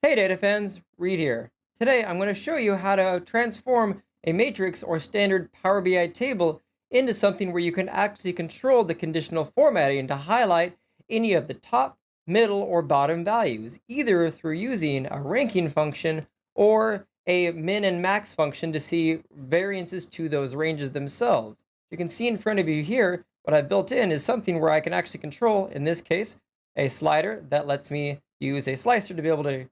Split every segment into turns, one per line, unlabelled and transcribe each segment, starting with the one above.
Hey data fans, Reed here. Today I'm going to show you how to transform a matrix or standard Power BI table into something where you can actually control the conditional formatting to highlight any of the top, middle, or bottom values, either through using a ranking function or a min and max function to see variances to those ranges themselves. You can see in front of you here, what I've built in is something where I can actually control, in this case, a slider that lets me use a slicer to be able to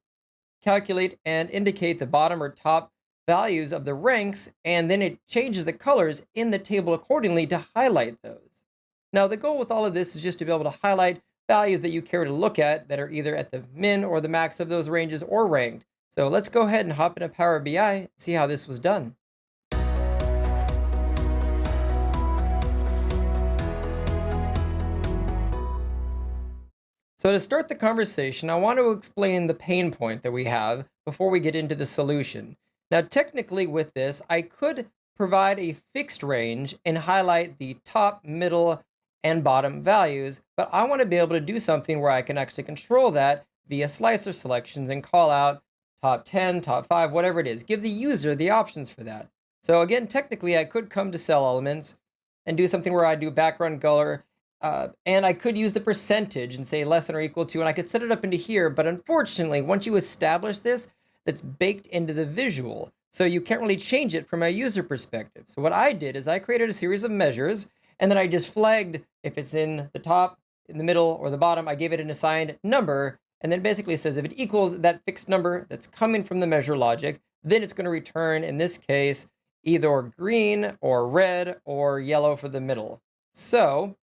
calculate and indicate the bottom or top values of the ranks, and then it changes the colors in the table accordingly to highlight those. Now, the goal with all of this is just to be able to highlight values that you care to look at that are either at the min or the max of those ranges or ranked. So let's go ahead and hop into Power BI and see how this was done. So to start the conversation, I want to explain the pain point that we have before we get into the solution. Now, technically with this, I could provide a fixed range and highlight the top, middle, and bottom values, but I want to be able to do something where I can actually control that via slicer selections and call out top 10, top 5, whatever it is. Give the user the options for that. So again, technically, I could come to cell elements and do something where I do background color, and I could use the percentage and say less than or equal to, and I could set it up into here. But unfortunately, once you establish this, that's baked into the visual. So you can't really change it from a user perspective. So what I did is I created a series of measures, and then I just flagged if it's in the top, in the middle, or the bottom. I gave it an assigned number, and then basically says if it equals that fixed number that's coming from the measure logic, then it's going to return, in this case, either green or red or yellow for the middle. So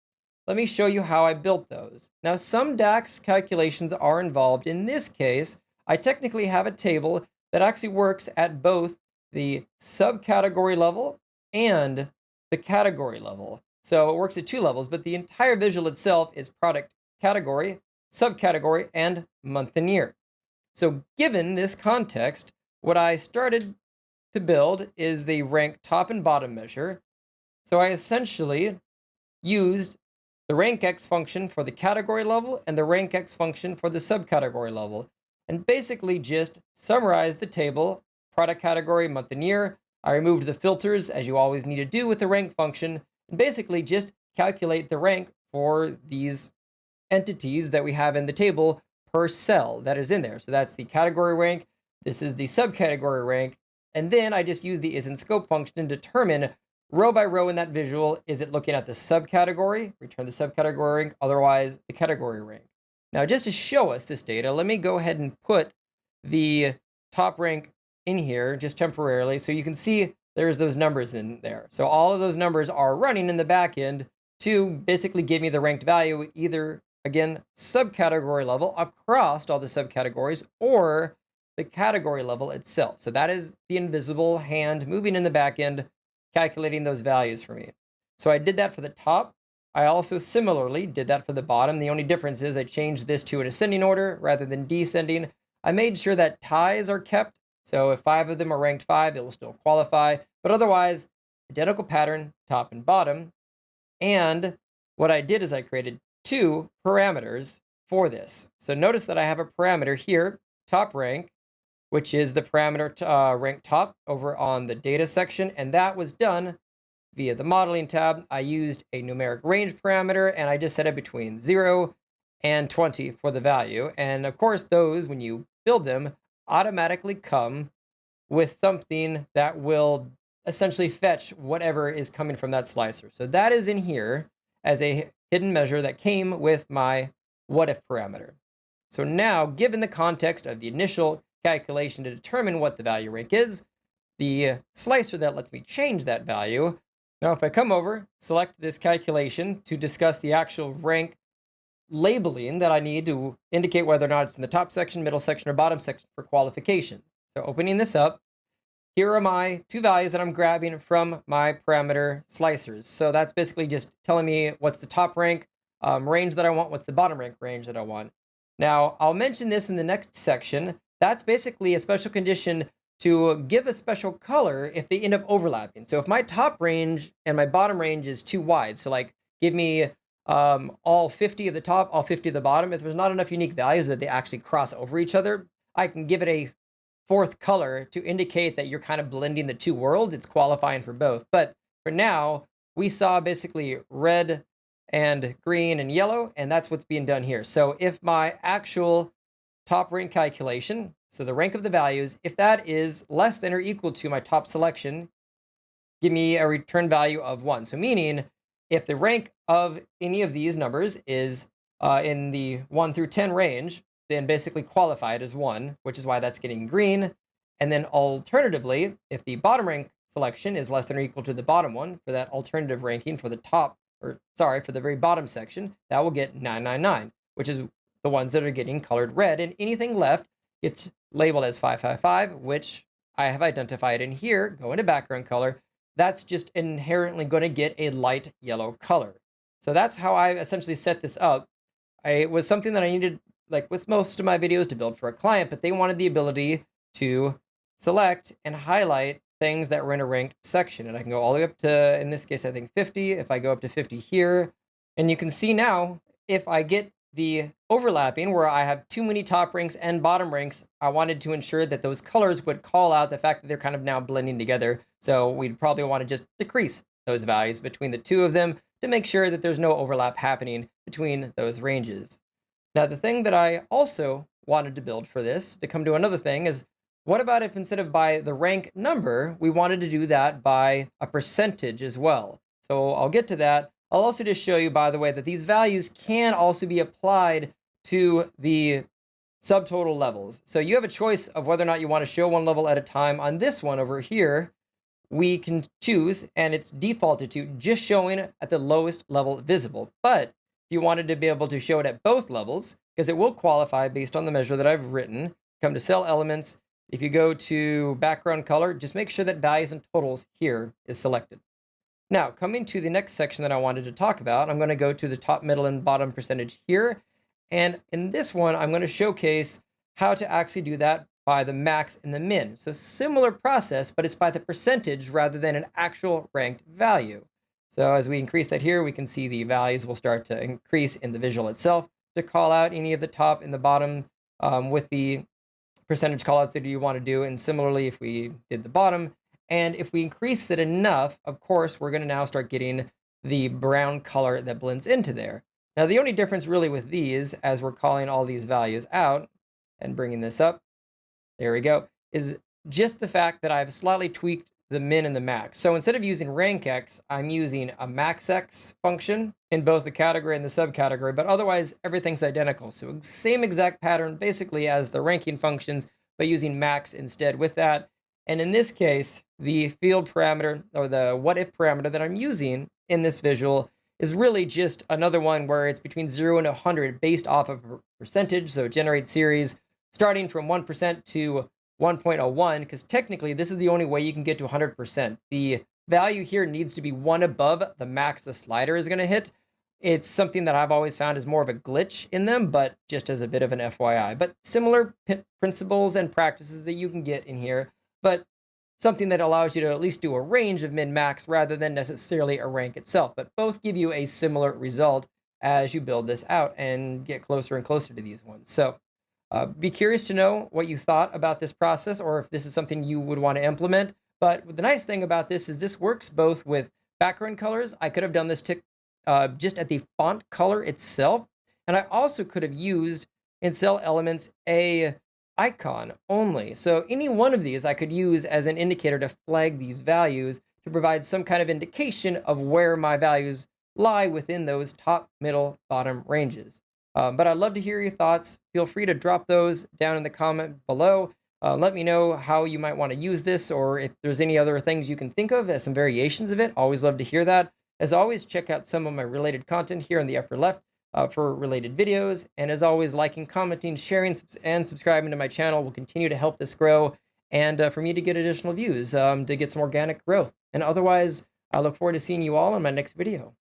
let me show you how I built those. Now, some DAX calculations are involved. In this case, I technically have a table that actually works at both the subcategory level and the category level. So it works at two levels, but the entire visual itself is product category, subcategory, and month and year. So given this context, what I started to build is the rank top and bottom measure. So I essentially used the rankx function for the category level and the rankx function for the subcategory level, and basically just summarize the table, product category, month and year. I removed the filters, as you always need to do with the rank function, and basically just calculate the rank for these entities that we have in the table per cell that is in there. So that's the category rank, this is the subcategory rank, and then I just use the isInScope function to determine row by row in that visual, is it looking at the subcategory, return the subcategory rank, otherwise the category rank. Now, just to show us this data, let me go ahead and put the top rank in here just temporarily so you can see there's those numbers in there. So all of those numbers are running in the back end to basically give me the ranked value, either, again, subcategory level across all the subcategories or the category level itself. So that is the invisible hand moving in the back end, calculating those values for me. So I did that for the top. I also similarly did that for the bottom. The only difference is I changed this to an ascending order rather than descending. I made sure that ties are kept. So if 5 of them are ranked 5, it will still qualify. But otherwise, identical pattern, top and bottom. And what I did is I created 2 parameters for this. So notice that I have a parameter here, top rank, which is the parameter rank top over on the data section. And that was done via the modeling tab. I used a numeric range parameter, and I just set it between 0 and 20 for the value. And of course, those, when you build them, automatically come with something that will essentially fetch whatever is coming from that slicer. So that is in here as a hidden measure that came with my what if parameter. So now, given the context of the initial calculation to determine what the value rank is, the slicer that lets me change that value. Now, if I come over, select this calculation to discuss the actual rank labeling that I need to indicate whether or not it's in the top section, middle section, or bottom section for qualification. So opening this up, here are my 2 values that I'm grabbing from my parameter slicers. So that's basically just telling me what's the top rank range that I want, what's the bottom rank range that I want. Now, I'll mention this in the next section. That's basically a special condition to give a special color if they end up overlapping. So if my top range and my bottom range is too wide, so like give me all 50 of the top, all 50 of the bottom, if there's not enough unique values that they actually cross over each other, I can give it a fourth color to indicate that you're kind of blending the two worlds. It's qualifying for both. But for now, we saw basically red and green and yellow, and that's what's being done here. So if my actual top rank calculation, so the rank of the values, if that is less than or equal to my top selection, give me a return value of 1. So meaning, if the rank of any of these numbers is in the 1 through 10 range, then basically qualified as 1, which is why that's getting green. And then alternatively, if the bottom rank selection is less than or equal to the bottom one for that alternative ranking for the top, or sorry, for the very bottom section, that will get 999, which is the ones that are getting colored red. And anything left gets labeled as 555, which I have identified in here. Go into background color. That's just inherently going to get a light yellow color. So that's how I essentially set this up. It was something that I needed, like with most of my videos, to build for a client, but they wanted the ability to select and highlight things that were in a ranked section. And I can go all the way up to, in this case, I think 50. If I go up to 50 here, and you can see now, if I get the overlapping where I have too many top ranks and bottom ranks, I wanted to ensure that those colors would call out the fact that they're kind of now blending together. So we'd probably want to just decrease those values between the two of them to make sure that there's no overlap happening between those ranges. Now, the thing that I also wanted to build for this, to come to another thing, is what about if instead of by the rank number, we wanted to do that by a percentage as well? So I'll get to that. I'll also just show you, by the way, that these values can also be applied to the subtotal levels. So you have a choice of whether or not you want to show one level at a time. On this one over here, we can choose, and it's defaulted to just showing at the lowest level visible. But if you wanted to be able to show it at both levels, because it will qualify based on the measure that I've written, come to cell elements. If you go to background color, just make sure that values and totals here is selected. Now, coming to the next section that I wanted to talk about, I'm going to go to the top, middle, and bottom percentage here. And in this one, I'm going to showcase how to actually do that by the max and the min. So similar process, but it's by the percentage rather than an actual ranked value. So as we increase that here, we can see the values will start to increase in the visual itself to call out any of the top and the bottom with the percentage callouts that you want to do. And similarly, if we did the bottom, and if we increase it enough, of course, we're going to now start getting the brown color that blends into there. Now, the only difference really with these, as we're calling all these values out and bringing this up, there we go, is just the fact that I've slightly tweaked the min and the max. So instead of using rank X, I'm using a max X function in both the category and the subcategory, but otherwise everything's identical. So same exact pattern basically as the ranking functions, but using max instead with that. And in this case, the field parameter or the what if parameter that I'm using in this visual is really just another one where it's between 0 and 100 based off of a percentage. So generate series starting from 1% to 1.01, because technically this is the only way you can get to 100%. The value here needs to be one above the max the slider is going to hit. It's something that I've always found is more of a glitch in them, but just as a bit of an FYI. But similar principles and practices that you can get in here, but something that allows you to at least do a range of min-max rather than necessarily a rank itself. But both give you a similar result as you build this out and get closer and closer to these ones. So be curious to know what you thought about this process, or if this is something you would want to implement. But the nice thing about this is this works both with background colors. I could have done this just at the font color itself. And I also could have used in cell elements a icon only. So any one of these I could use as an indicator to flag these values to provide some kind of indication of where my values lie within those top, middle, bottom ranges. But I'd love to hear your thoughts. Feel free to drop those down in the comment below. Let me know how you might want to use this, or if there's any other things you can think of as some variations of it. Always love to hear that. As always, check out some of my related content here in the upper left for related videos. And as always, liking, commenting, sharing, and subscribing to my channel will continue to help this grow and for me to get additional views, to get some organic growth. And otherwise, I look forward to seeing you all in my next video.